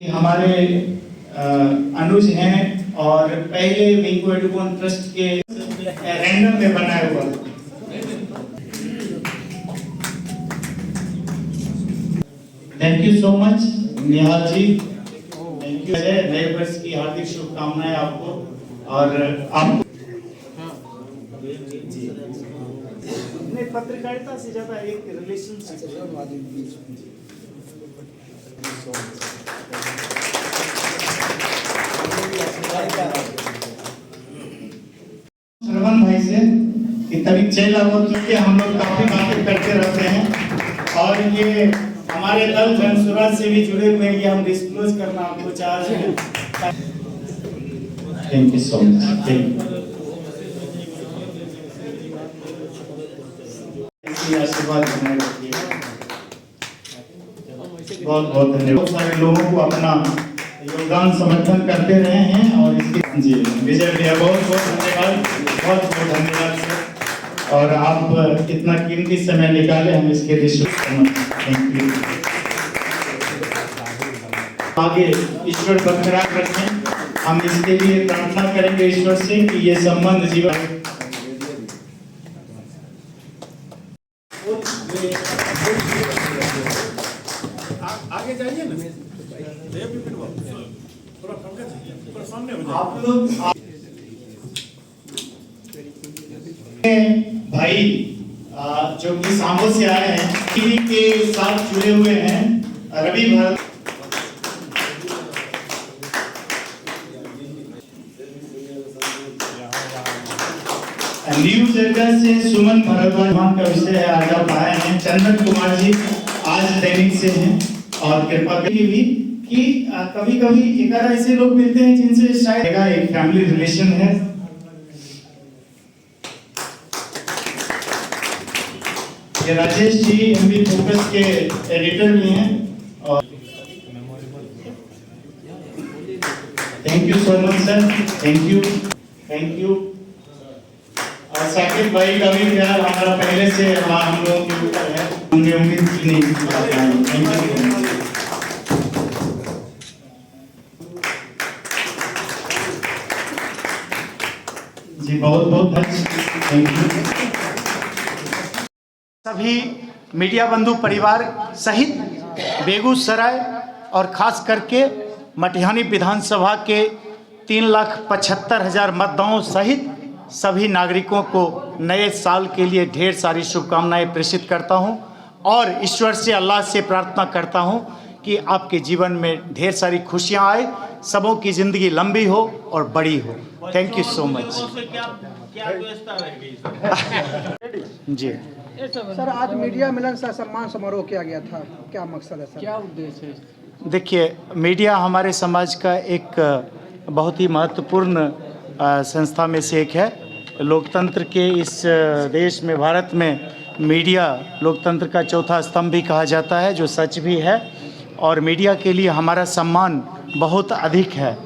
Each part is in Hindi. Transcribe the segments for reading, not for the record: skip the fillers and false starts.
हमारे अनुज हैं और पहले मिंको एडुकॉन ट्रस्ट के रैंडम में बनाया हुआ। Thank you so much Nihal ji, thank you. नए वर्ष की हार्दिक शुभकामनाएं आपको और आपको। पत्रकारिता से ज्यादा एक रिलेशनशिप श्रवण भाई से कि तभी चेला हो चुके हम लोग काफी बातें करते रहते हैं और ये हमारे दल जनसुराज से भी जुड़े हुए हैं, ये हम डिस्क्लोज करना आपको चाह रहे हैं। Thank you so much. आशीर्वाद बनाए रखिए। बहुत बहुत धन्यवाद। सारे लोगों को अपना योगदान समर्थन करते रहे हैं और इसके जी विजय भैया बहुत बहुत धन्यवाद, बहुत बहुत धन्यवाद सर। और आप इतना कीमती समय निकाले हम इसके लिए थैंक यू। आगे ईश्वर बरकरार रखें, हम इसके लिए प्रार्थना करेंगे ईश्वर से कि ये संबंध जीवन। आगे जाइए ना, थोड़ा सामने हो जाए। आप लोग भाई जो कि सांबो से आए हैं, टीवी के साथ जुड़े हुए हैं रवि भरत, न्यूज एड्रेस से सुमन भारद्वाज का विषय है। आज आप आए हैं। चंदन कुमार जी आज दैनिक से हैं और कृपा की भी कि कभी कभी एक ऐसे लोग मिलते हैं जिनसे शायद एक फैमिली रिलेशन है। ये राजेश जी एमबी फोकस के एडिटर भी हैं और thank you so much sir, thank you. और साकिब भाई का भी प्यार हमारा पहले से हम लोगों के ऊपर है, हमने उम्मीद की नहीं। थैंक यू जी, बहुत बहुत थैंक यू। सभी मीडिया बंधु परिवार सहित बेगूसराय और खास करके मटिहानी विधानसभा के 3,75,000 मतदाताओं सहित सभी नागरिकों को नए साल के लिए ढेर सारी शुभकामनाएं प्रेषित करता हूं और ईश्वर से अल्लाह से प्रार्थना करता हूं कि आपके जीवन में ढेर सारी खुशियां आए, सबों की ज़िंदगी लंबी हो और बड़ी हो। थैंक यू सो मच जी। सर आज मीडिया मिलन सा सम्मान समारोह किया गया था, क्या मकसद है सर, क्या उद्देश्य है? देखिए, मीडिया हमारे समाज का एक बहुत ही महत्वपूर्ण संस्था में से एक है। लोकतंत्र के इस देश में, भारत में, मीडिया लोकतंत्र का चौथा स्तंभ भी कहा जाता है, जो सच भी है। और मीडिया के लिए हमारा सम्मान बहुत अधिक है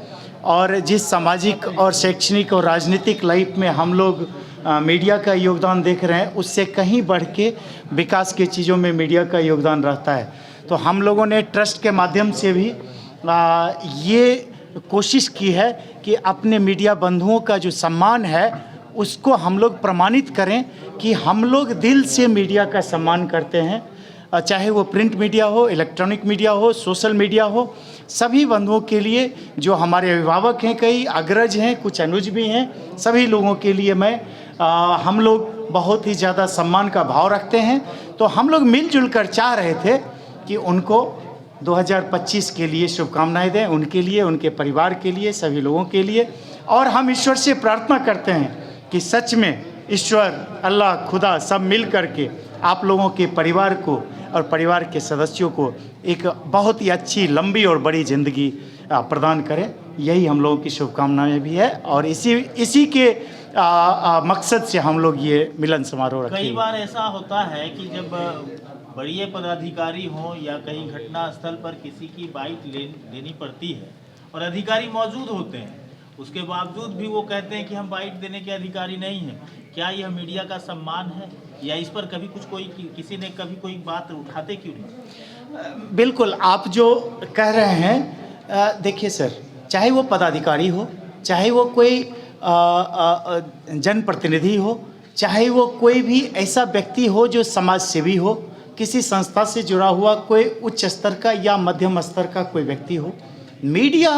और जिस सामाजिक और शैक्षणिक और राजनीतिक लाइफ में हम लोग मीडिया का योगदान देख रहे हैं, उससे कहीं बढ़ के विकास की चीज़ों में मीडिया का योगदान रहता है। तो हम लोगों ने ट्रस्ट के माध्यम से भी ये कोशिश की है कि अपने मीडिया बंधुओं का जो सम्मान है उसको हम लोग प्रमाणित करें कि हम लोग दिल से मीडिया का सम्मान करते हैं, चाहे वो प्रिंट मीडिया हो, इलेक्ट्रॉनिक मीडिया हो, सोशल मीडिया हो। सभी बंधुओं के लिए जो हमारे अभिभावक हैं, कई अग्रज हैं, कुछ अनुज भी हैं, सभी लोगों के लिए हम लोग बहुत ही ज़्यादा सम्मान का भाव रखते हैं। तो हम लोग मिलजुल कर चाह रहे थे कि उनको 2025 के लिए शुभकामनाएं दें, उनके लिए, उनके परिवार के लिए, सभी लोगों के लिए। और हम ईश्वर से प्रार्थना करते हैं कि सच में ईश्वर, अल्लाह, खुदा सब मिल कर के आप लोगों के परिवार को और परिवार के सदस्यों को एक बहुत ही अच्छी, लंबी और बड़ी ज़िंदगी प्रदान करें। यही हम लोगों की शुभकामनाएं भी है और इसी के मकसद से हम लोग ये मिलन समारोह रखें। कई बार ऐसा होता है कि जब बड़े पदाधिकारी हों या कहीं घटना स्थल पर किसी की बाइट लेनी पड़ती है और अधिकारी मौजूद होते हैं, उसके बावजूद भी वो कहते हैं कि हम बाइट देने के अधिकारी नहीं हैं। क्या यह मीडिया का सम्मान है या इस पर कभी किसी ने कभी कोई बात उठाते क्यों नहीं? बिल्कुल, आप जो कह रहे हैं देखिए सर, चाहे वो पदाधिकारी हो, चाहे वो कोई जनप्रतिनिधि हो, चाहे वो कोई भी ऐसा व्यक्ति हो जो समाज सेवी हो, किसी संस्था से जुड़ा हुआ कोई उच्च स्तर का या मध्यम स्तर का कोई व्यक्ति हो, मीडिया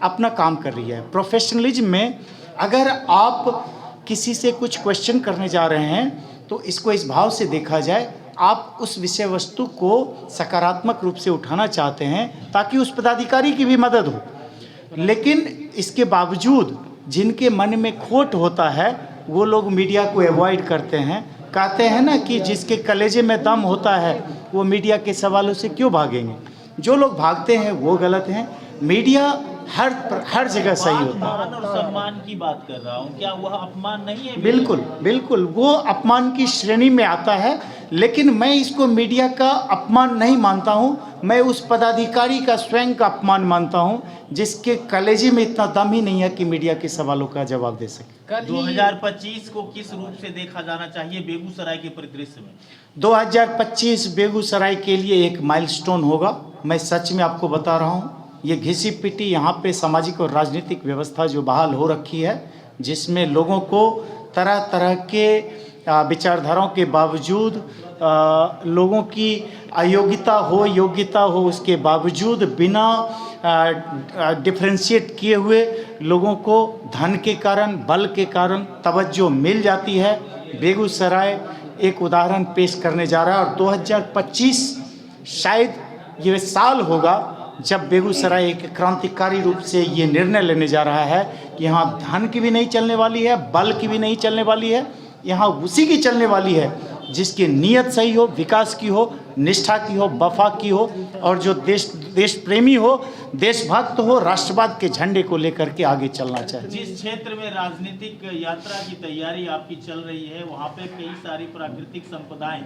अपना काम कर रही है। प्रोफेशनलिज्म में अगर आप किसी से कुछ क्वेश्चन करने जा रहे हैं तो इसको इस भाव से देखा जाए, आप उस विषय वस्तु को सकारात्मक रूप से उठाना चाहते हैं ताकि उस पदाधिकारी की भी मदद हो। लेकिन इसके बावजूद जिनके मन में खोट होता है वो लोग मीडिया को अवॉइड करते हैं। कहते हैं ना कि जिसके कलेजे में दम होता है वो मीडिया के सवालों से क्यों भागेंगे। जो लोग भागते हैं वो गलत हैं। मीडिया हर जगह सही होता है। मान और सम्मान की बात कर रहा हूँ, क्या वह अपमान नहीं है? बिल्कुल बिल्कुल, वो अपमान की श्रेणी में आता है, लेकिन मैं इसको मीडिया का अपमान नहीं मानता हूँ। मैं उस पदाधिकारी का स्वयं का अपमान मानता हूँ जिसके कलेजे में इतना दम ही नहीं है कि मीडिया के सवालों का जवाब दे सके। 2025 को किस रूप से देखा जाना चाहिए बेगूसराय के परिदृश्य में? 2025 बेगूसराय के लिए एक माइलस्टोन होगा। मैं सच में आपको बता रहा हूँ, ये घिसी पिटी यहाँ पे सामाजिक और राजनीतिक व्यवस्था जो बहाल हो रखी है, जिसमें लोगों को तरह तरह के विचारधाराओं के बावजूद लोगों की अयोग्यता हो योग्यता हो उसके बावजूद बिना डिफ्रेंशिएट किए हुए लोगों को धन के कारण बल के कारण तवज्जो मिल जाती है। बेगूसराय एक उदाहरण पेश करने जा रहा है और 2025 शायद ये साल होगा जब बेगूसराय एक क्रांतिकारी रूप से ये निर्णय लेने जा रहा है कि यहाँ धन की भी नहीं चलने वाली है, बल की भी नहीं चलने वाली है, यहाँ उसी की चलने वाली है जिसकी नीयत सही हो, विकास की हो, निष्ठा की हो, वफा की हो और जो देश प्रेमी हो, देशभक्त हो, राष्ट्रवाद के झंडे को लेकर के आगे चलना चाहिए। जिस क्षेत्र में राजनीतिक यात्रा की तैयारी आपकी चल रही है वहाँ पे कई सारी प्राकृतिक संपदाएं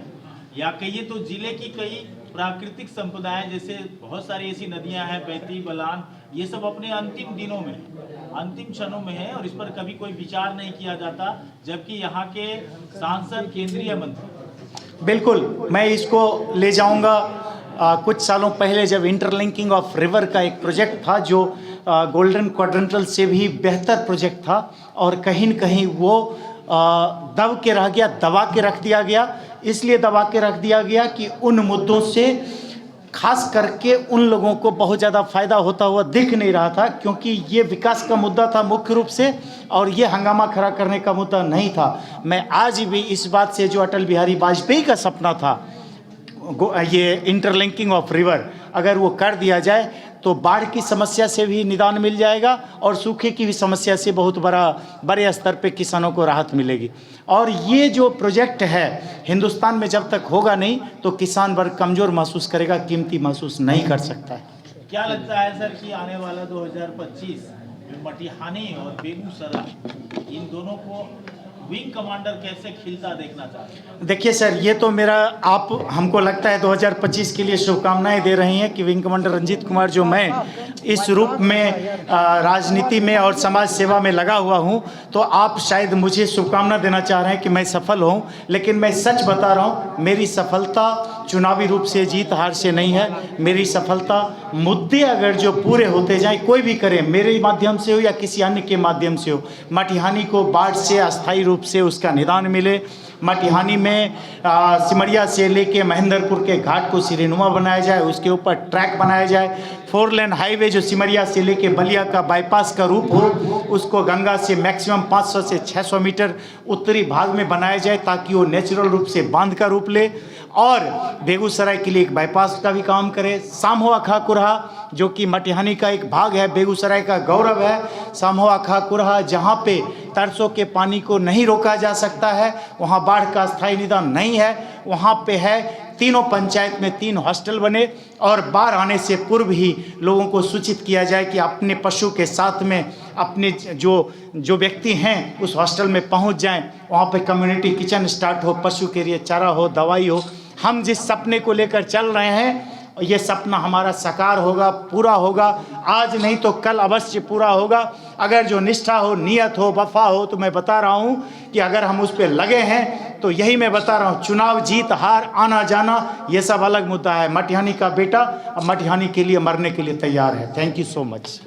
या कहिए तो जिले की कई प्राकृतिक संपदाएं जैसे बहुत सारी ऐसी नदियां हैं, बैती, बलान, ये सब अपने अंतिम दिनों में, अंतिम क्षणों में है और इस पर कभी कोई विचार नहीं किया जाता, जबकि यहाँ के सांसद केंद्रीय मंत्री। बिल्कुल, मैं इसको ले जाऊंगा। कुछ सालों पहले जब इंटरलिंकिंग ऑफ रिवर का एक प्रोजेक्ट था जो गोल्डन क्वाड्रेंटल से भी बेहतर प्रोजेक्ट था और कहीं न कहीं वो दबा के रख दिया गया। इसलिए दबा के रख दिया गया कि उन मुद्दों से खास करके उन लोगों को बहुत ज़्यादा फायदा होता हुआ दिख नहीं रहा था, क्योंकि ये विकास का मुद्दा था मुख्य रूप से और ये हंगामा खड़ा करने का मुद्दा नहीं था। मैं आज भी इस बात से, जो अटल बिहारी वाजपेयी का सपना था, ये इंटरलिंकिंग ऑफ रिवर अगर वो कर दिया जाए तो बाढ़ की समस्या से भी निदान मिल जाएगा और सूखे की भी समस्या से बहुत बड़े स्तर पे किसानों को राहत मिलेगी। और ये जो प्रोजेक्ट है हिंदुस्तान में जब तक होगा नहीं तो किसान वर्ग कमज़ोर महसूस करेगा, कीमती महसूस नहीं कर सकता है। क्या लगता है सर कि आने वाला 2025 में मटिहानी और बेगूसराय इन दोनों को विंग कमांडर कैसे खिलता देखना चाहते हैं? देखिए सर, ये तो आप हमको लगता है 2025 के लिए शुभकामनाएं दे रही हैं कि विंग कमांडर रंजीत कुमार, जो मैं इस रूप में राजनीति में और समाज सेवा में लगा हुआ हूं, तो आप शायद मुझे शुभकामना देना चाह रहे हैं कि मैं सफल हूं, लेकिन मैं सच बता रहा हूं, मेरी सफलता चुनावी रूप से जीत हार से नहीं है। मेरी सफलता मुद्दे अगर जो पूरे होते जाएं, कोई भी करे, मेरे माध्यम से हो या किसी अन्य के माध्यम से हो, मटिहानी को बाढ़ से अस्थायी रूप से उसका निदान मिले, मटिहानी में सिमरिया से लेके महेंद्रपुर के घाट को सिरेनुमा बनाया जाए, उसके ऊपर ट्रैक बनाया जाए, 4 लेन हाईवे जो सिमरिया से लेके बलिया का बाईपास का रूप हो, उसको गंगा से मैक्सिमम 500 से 600 मीटर उत्तरी भाग में बनाया जाए ताकि वो नेचुरल रूप से बांध का रूप ले और बेगूसराय के लिए एक बाईपास का भी काम करे। सामहो अखाकुरहा जो कि मटिहानी का एक भाग है, बेगूसराय का गौरव है, सामहो अखाकुरहा जहाँ पे तरसों के पानी को नहीं रोका जा सकता है, वहाँ बाढ़ का स्थायी निदान नहीं है, वहाँ पे है तीनों पंचायत में 3 हॉस्टल बने और बाढ़ आने से पूर्व ही लोगों को सूचित किया जाए कि अपने पशु के साथ में अपने जो व्यक्ति हैं उस हॉस्टल में पहुंच जाएं, वहाँ पे कम्युनिटी किचन स्टार्ट हो, पशु के लिए चारा हो, दवाई हो। हम जिस सपने को लेकर चल रहे हैं और ये सपना हमारा साकार होगा, पूरा होगा। आज नहीं तो कल अवश्य पूरा होगा। अगर जो निष्ठा हो, नियत हो, वफा हो, तो मैं बता रहा हूँ कि अगर हम उस पर लगे हैं तो यही मैं बता रहा हूँ, चुनाव जीत हार आना जाना ये सब अलग मुद्दा है। मटिहानी का बेटा अब मटिहानी के लिए मरने के लिए तैयार है। Thank you so much.